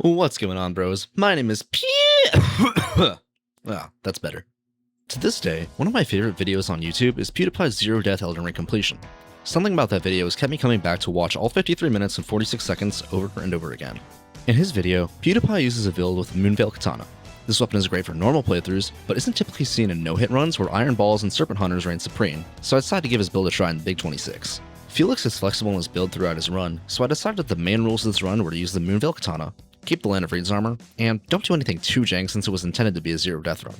What's going on, bros? My name is that's better. To this day, one of my favorite videos on YouTube is PewDiePie's Zero Death Elden Ring completion. Something about that video has kept me coming back to watch all 53 minutes and 46 seconds over and over again. In his video, PewDiePie uses a build with the moonveil katana. This weapon is great for normal playthroughs, but isn't typically seen in no-hit runs where iron balls and serpent hunters reign supreme, so I decided to give his build a try in the Big 26. Felix is flexible in his build throughout his run, so I decided that the main rules of this run were to use the moonveil katana, keep the Land of Reed's armor, and don't do anything too jank since it was intended to be a zero death run.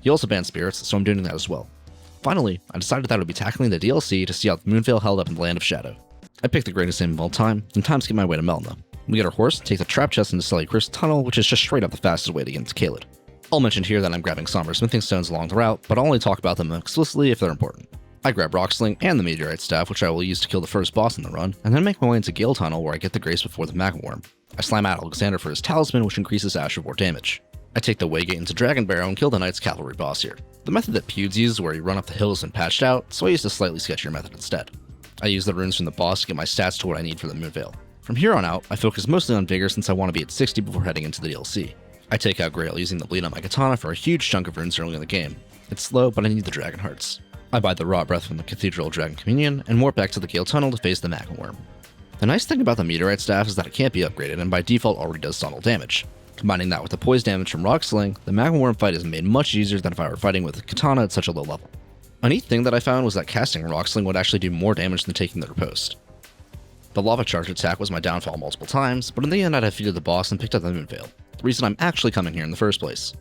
He also banned spirits, so I'm doing that as well. Finally, I decided that I would be tackling the DLC to see how the moonveil held up in the Land of Shadow. I picked the greatest name of all time, and time to get my way to Melna. We get our horse, take the trap chest into Sully Chris Tunnel, which is just straight up the fastest way to get into Caelid. I'll mention here that I'm grabbing somber smithing stones along the route, but I'll only talk about them explicitly if they're important. I grab Rock Sling and the Meteorite Staff, which I will use to kill the first boss in the run, and then make my way into Gale Tunnel where I get the Grace before the Magma Worm. I slam out Alexander for his Talisman, which increases Ash of War damage. I take the Waygate into Dragon Barrow and kill the Knight's Cavalry boss here. The method that Pewds uses where you run up the hills and patched out, so I used a slightly sketchier method instead. I use the runes from the boss to get my stats to what I need for the moonveil. From here on out, I focus mostly on Vigor since I want to be at 60 before heading into the DLC. I take out Grail using the bleed on my katana for a huge chunk of runes early in the game. It's slow, but I need the Dragon Hearts. I buy the Raw Breath from the Cathedral Dragon Communion, and warp back to the Gale Tunnel to face the Magma Worm. The nice thing about the Meteorite Staff is that it can't be upgraded and by default already does tunnel damage. Combining that with the poise damage from Rock Sling, the Magma Worm fight is made much easier than if I were fighting with a katana at such a low level. A neat thing that I found was that casting Rock Sling would actually do more damage than taking the riposte. The Lava Charge attack was my downfall multiple times, but in the end I defeated the boss and picked up the moonveil, the reason I'm actually coming here in the first place.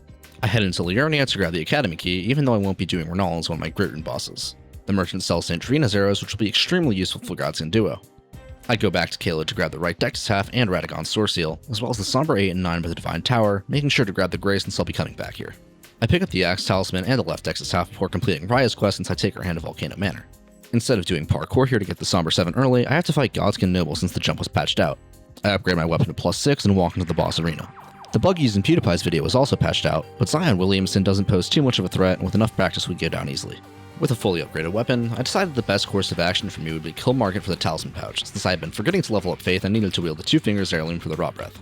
I head into Liurnia to grab the Academy Key, even though I won't be doing Renal as one of my Great Rune bosses. The merchant sells St. Trina's arrows, which will be extremely useful for Godsian Duo. I go back to Caelid to grab the right Dex Half and Radagon's Sword Seal, as well as the Somber 8 and 9 by the Divine Tower, making sure to grab the Grace since I'll be coming back here. I pick up the Axe Talisman and the left Dex Half before completing Raya's quest since I take her hand to Volcano Manor. Instead of doing parkour here to get the Somber 7 early, I have to fight Godskin Noble since the jump was patched out. I upgrade my weapon to +6 and walk into the boss arena. The bug used in PewDiePie's video was also patched out, but Zion Williamson doesn't pose too much of a threat, and with enough practice we'd go down easily. With a fully upgraded weapon, I decided the best course of action for me would be kill Market for the Talisman Pouch, since I had been forgetting to level up Faith and needed to wield the 2 Fingers Heirloom for the Raw Breath.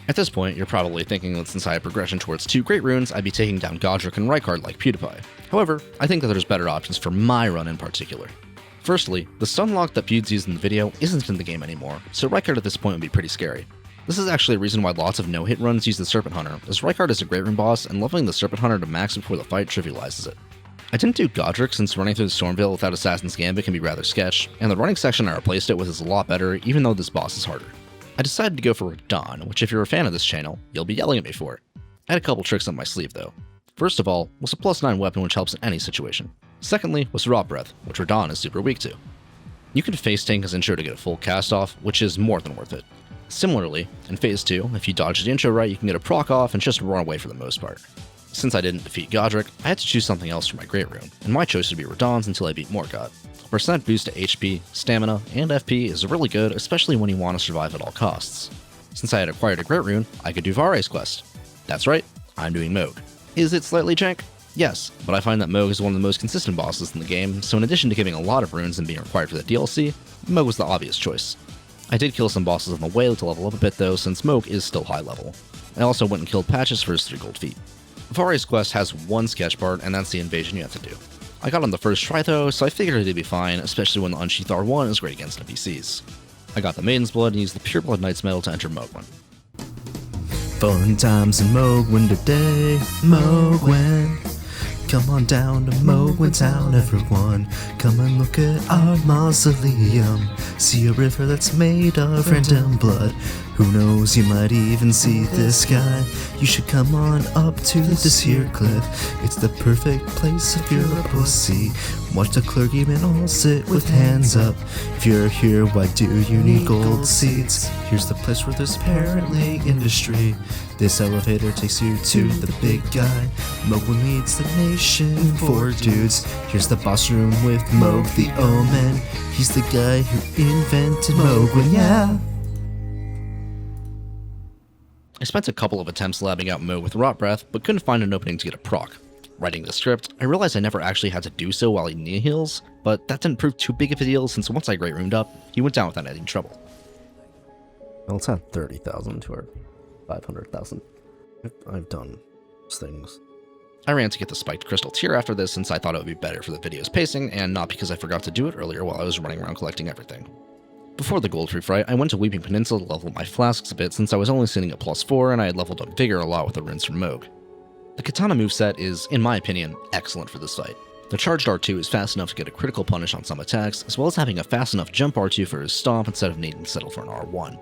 At this point, you're probably thinking that since I had progression towards 2 Great Runes, I'd be taking down Godric and Rykard like PewDiePie. However, I think that there's better options for my run in particular. Firstly, the Stunlock that Pewds used in the video isn't in the game anymore, so Rykard at this point would be pretty scary. This is actually a reason why lots of no-hit runs use the Serpent Hunter, as Rykard is a Great Rune boss, and leveling the Serpent Hunter to max before the fight trivializes it. I didn't do Godric since running through the Stormveil without Assassin's Gambit can be rather sketch, and the running section I replaced it with is a lot better, even though this boss is harder. I decided to go for Radahn, which if you're a fan of this channel, you'll be yelling at me for. I had a couple tricks up my sleeve though. First of all, was a +9 weapon which helps in any situation. Secondly, was Raw Breath, which Radahn is super weak to. You can face tank his intro to get a full cast off, which is more than worth it. Similarly, in Phase 2, if you dodge the intro right, you can get a proc off and just run away for the most part. Since I didn't defeat Godric, I had to choose something else for my Great Rune, and my choice would be Radahn's until I beat Morgott. A percent boost to HP, stamina, and FP is really good, especially when you want to survive at all costs. Since I had acquired a Great Rune, I could do Vare's quest. That's right, I'm doing Mohg. Is it slightly jank? Yes, but I find that Mohg is one of the most consistent bosses in the game, so in addition to giving a lot of runes and being required for the DLC, Mohg was the obvious choice. I did kill some bosses on the way to level up a bit though, since Mohg is still high level. I also went and killed Patches for his 3 gold feet. Vare's quest has one sketch part, and that's the invasion you have to do. I got on the first try though, so I figured it'd be fine, especially when the Unsheath R1 is great against NPCs. I got the Maiden's Blood and used the Pureblood Knight's Medal to enter Mohgwyn. Fun times in Mohgwyn today, Mohgwyn. Come on down to Mohgwyn Town, everyone. Come and look at our mausoleum. See a river that's made of random blood. Who knows, you might even see this guy. You should come on up to this here cliff. It's the perfect place if you're a pussy. Watch the clergymen all sit with hands up. If you're here, why do you need gold seats? Here's the place where there's apparently industry. This elevator takes you to the big guy. Mohgwyn leads the nation for dudes. Here's the boss room with Mohg the Omen. He's the guy who invented Mohgwyn, yeah. I spent a couple of attempts labbing out Mohg with Rot Breath, but couldn't find an opening to get a proc. Writing the script, I realized I never actually had to do so while he knee heals, but that didn't prove too big of a deal since once I Great Runed up, he went down without any trouble. Well, it's at 30,000 to our 500,000. I've done things. I ran to get the spiked crystal tier after this since I thought it would be better for the video's pacing, and not because I forgot to do it earlier while I was running around collecting everything. Before the gold free fight, I went to Weeping Peninsula to level my flasks a bit since I was only sitting at +4 and I had leveled up Vigor a lot with the runes from Moog. The katana moveset is, in my opinion, excellent for this fight. The charged R2 is fast enough to get a critical punish on some attacks, as well as having a fast enough jump R2 for his stomp instead of needing to settle for an R1.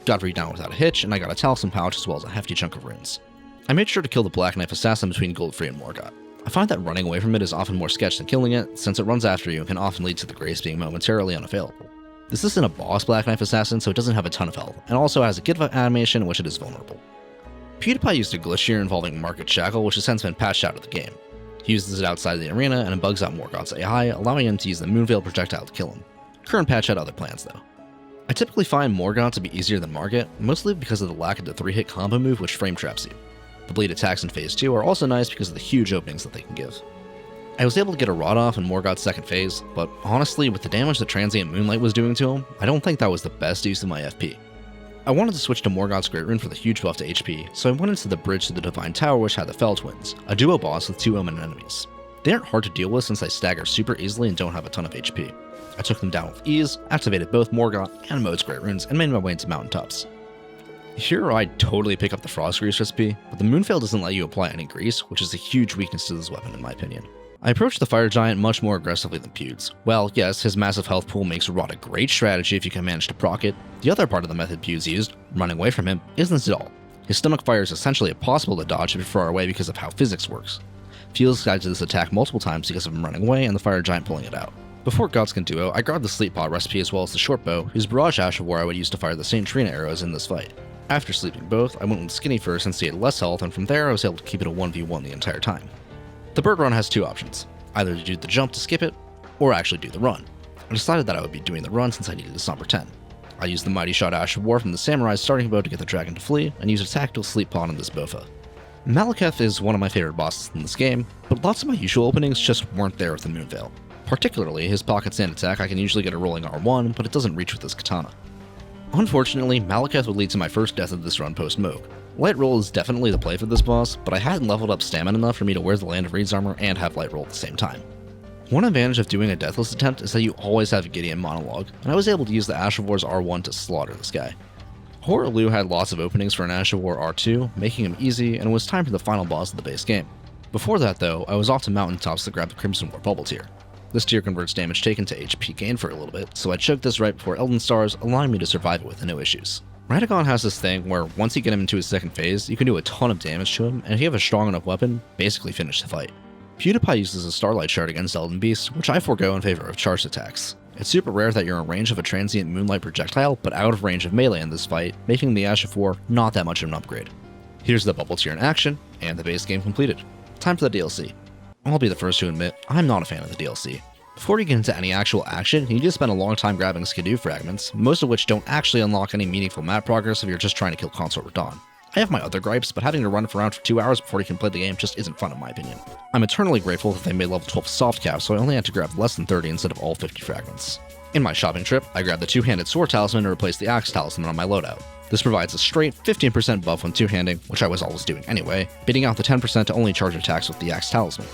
Got Reed down without a hitch, and I got a talisman pouch as well as a hefty chunk of runes. I made sure to kill the Black Knife Assassin between Goldfree and Morgott. I find that running away from it is often more sketch than killing it, since it runs after you and can often lead to the grace being momentarily unavailable. This isn't a boss Black Knife Assassin, so it doesn't have a ton of health, and also has a give up animation in which it is vulnerable. PewDiePie used a glitch here involving Market Shackle, which has since been patched out of the game. He uses it outside the arena and it bugs out Morgott's AI, allowing him to use the moonveil projectile to kill him. Current patch had other plans though. I typically find Morgott to be easier than Market, mostly because of the lack of the 3-hit combo move which frame traps you. The bleed attacks in phase 2 are also nice because of the huge openings that they can give. I was able to get a rod off in Morgott's second phase, but honestly with the damage that Transient Moonlight was doing to him, I don't think that was the best use of my FP. I wanted to switch to Morgott's Great Rune for the huge buff to HP, so I went into the bridge to the Divine Tower which had the Fell Twins, a duo boss with 2 Omen enemies. They aren't hard to deal with since they stagger super easily and don't have a ton of HP. I took them down with ease, activated both Morgott and Mode's Great Runes, and made my way into Mountaintops. Here I'd totally pick up the Frost Grease recipe, but the Moonveil doesn't let you apply any grease, which is a huge weakness to this weapon in my opinion. I approached the Fire Giant much more aggressively than Pewds. Well, yes, his massive health pool makes Rod a great strategy if you can manage to proc it. The other part of the method Pewds used, running away from him, isn't at all. His stomach fire is essentially impossible to dodge if you're far away because of how physics works. Fields guided this attack multiple times because of him running away and the Fire Giant pulling it out. Before Godskin Duo, I grabbed the Sleep Pot recipe as well as the short bow, whose Barrage Ash of War I would use to fire the Saint Trina arrows in this fight. After sleeping both, I went with Skinny first since he had less health, and from there I was able to keep it a 1v1 the entire time. The bird run has 2 options, either to do the jump to skip it, or actually do the run. I decided that I would be doing the run since I needed a Somber 10. I used the Mighty Shot Ash of War from the Samurai's starting bow to get the dragon to flee, and used a tactical Sleep Pot on this Bofa. Malekith is one of my favorite bosses in this game, but lots of my usual openings just weren't there with the Moonveil. Particularly his Pocket Sand attack I can usually get a rolling R1, but it doesn't reach with this katana. Unfortunately, Malekith would lead to my first death of this run post-Moog. Light Roll is definitely the play for this boss, but I hadn't leveled up stamina enough for me to wear the Land of Reed's armor and have Light Roll at the same time. One advantage of doing a Deathless attempt is that you always have a Gideon monologue, and I was able to use the Ash of War's R1 to slaughter this guy. Horaloo had lots of openings for an Ash of War R2, making him easy, and it was time for the final boss of the base game. Before that though, I was off to Mountaintops to grab the Crimson War Bubble tier. This tier converts damage taken to HP gain for a little bit, so I chugged this right before Elden Stars, allowing me to survive it with no issues. Radagon has this thing where once you get him into his second phase, you can do a ton of damage to him, and if you have a strong enough weapon, basically finish the fight. PewDiePie uses a Starlight Shard against Elden Beast, which I forego in favor of charged attacks. It's super rare that you're in range of a Transient Moonlight projectile, but out of range of melee in this fight, making the Ash of War not that much of an upgrade. Here's the bubble tier in action, and the base game completed. Time for the DLC. I'll be the first to admit, I'm not a fan of the DLC. Before you get into any actual action, you need to spend a long time grabbing Skidoo fragments, most of which don't actually unlock any meaningful map progress if you're just trying to kill Consort Radahn. I have my other gripes, but having to run around for 2 hours before you can play the game just isn't fun in my opinion. I'm eternally grateful that they made level 12 soft cap, so I only had to grab less than 30 instead of all 50 fragments. In my shopping trip, I grabbed the 2-handed sword talisman to replace the axe talisman on my loadout. This provides a straight 15% buff when 2-handing, which I was always doing anyway, beating out the 10% to only charge attacks with the axe talisman.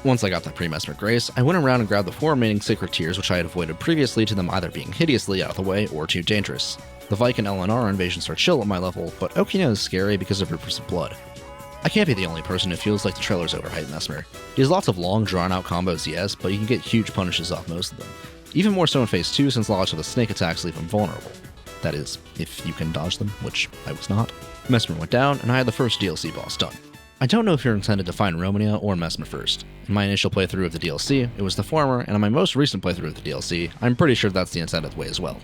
Once I got that pre-Mesmer Grace, I went around and grabbed the 4 remaining Sacred Tears which I had avoided previously to them either being hideously out of the way or too dangerous. The Viking LNR invasions are chill at my level, but Okina is scary because of Rivers of Blood. I can't be the only person who feels like the trailer's overhyped Mesmer. He has lots of long drawn-out combos, yes, but you can get huge punishes off most of them. Even more so in Phase 2 since lots of the snake attacks leave him vulnerable. That is, if you can dodge them, which I was not. Mesmer went down, and I had the first DLC boss done. I don't know if you're intended to find Romania or Mesmer first. In my initial playthrough of the DLC, it was the former, and in my most recent playthrough of the DLC, I'm pretty sure that's the intended way as well.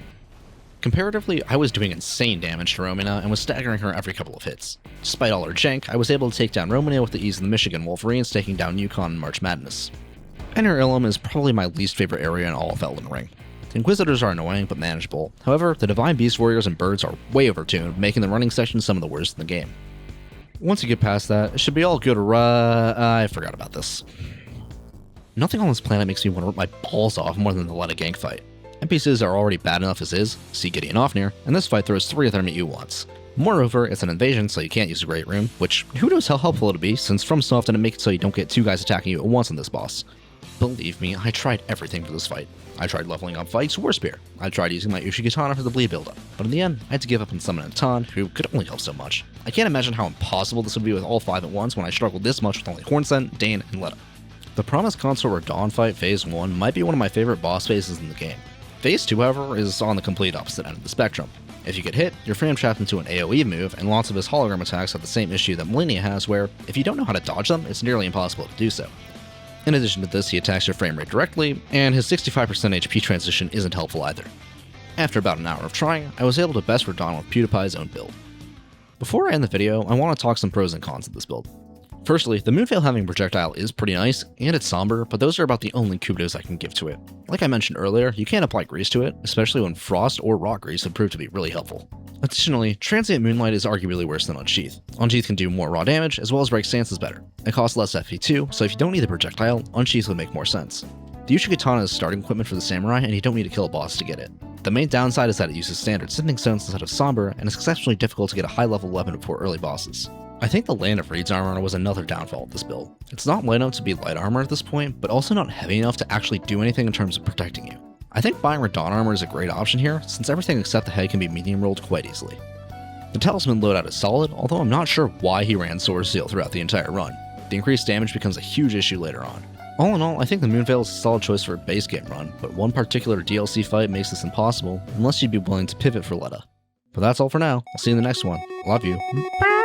Comparatively, I was doing insane damage to Romania and was staggering her every couple of hits. Despite all her jank, I was able to take down Romania with the ease of the Michigan Wolverines taking down Yukon and March Madness. Inner Ilum is probably my least favorite area in all of Elden Ring. The Inquisitors are annoying but manageable, however, the Divine Beast Warriors and Birds are way overtuned, making the running section some of the worst in the game. Once you get past that, it should be all good. I forgot about this. Nothing on this planet makes me want to rip my balls off more than the Let a Gank fight. NPCs are already bad enough as is, see Gideon Ofnir, and this fight throws 3 of them at you once. Moreover, it's an invasion, so you can't use a Great Room, which who knows how helpful it'll be, since FromSoft didn't make it so you don't get 2 guys attacking you at once on this boss. Believe me, I tried everything for this fight. I tried leveling up Vikes War Spear, I tried using my Uchi Katana for the bleed buildup, but in the end, I had to give up and summon a Tan, who could only help so much. I can't imagine how impossible this would be with all 5 at once when I struggled this much with only Hornsent, Dane, and Letta. The Promised Consort Radahn fight Phase 1 might be one of my favorite boss phases in the game. Phase 2, however, is on the complete opposite end of the spectrum. If you get hit, you're frame trapped into an AoE move, and lots of his hologram attacks have the same issue that Malenia has where, if you don't know how to dodge them, it's nearly impossible to do so. In addition to this, he attacks your frame rate directly, and his 65% HP transition isn't helpful either. After about an hour of trying, I was able to best Radahn with PewDiePie's own build. Before I end the video, I want to talk some pros and cons of this build. Firstly, the moonveil having projectile is pretty nice, and it's somber, but those are about the only kudos I can give to it. Like I mentioned earlier, you can't apply grease to it, especially when frost or rock grease would prove to be really helpful. Additionally, transient moonlight is arguably worse than Unsheath. Unsheath can do more raw damage, as well as break stances better. It costs less FP too, so if you don't need the projectile, Unsheath would make more sense. The Uchi Katana is starting equipment for the samurai, and you don't need to kill a boss to get it. The main downside is that it uses standard sifting stones instead of somber, and it's exceptionally difficult to get a high level weapon before early bosses. I think the Land of Reeds armor was another downfall of this build. It's not light enough to be light armor at this point, but also not heavy enough to actually do anything in terms of protecting you. I think buying Radahn armor is a great option here, since everything except the head can be medium rolled quite easily. The Talisman loadout is solid, although I'm not sure why he ran Sword Seal throughout the entire run. The increased damage becomes a huge issue later on. All in all, I think the Moonveil is a solid choice for a base game run, but one particular DLC fight makes this impossible, unless you'd be willing to pivot for Letta. But that's all for now, I'll see you in the next one. Love you. Bye!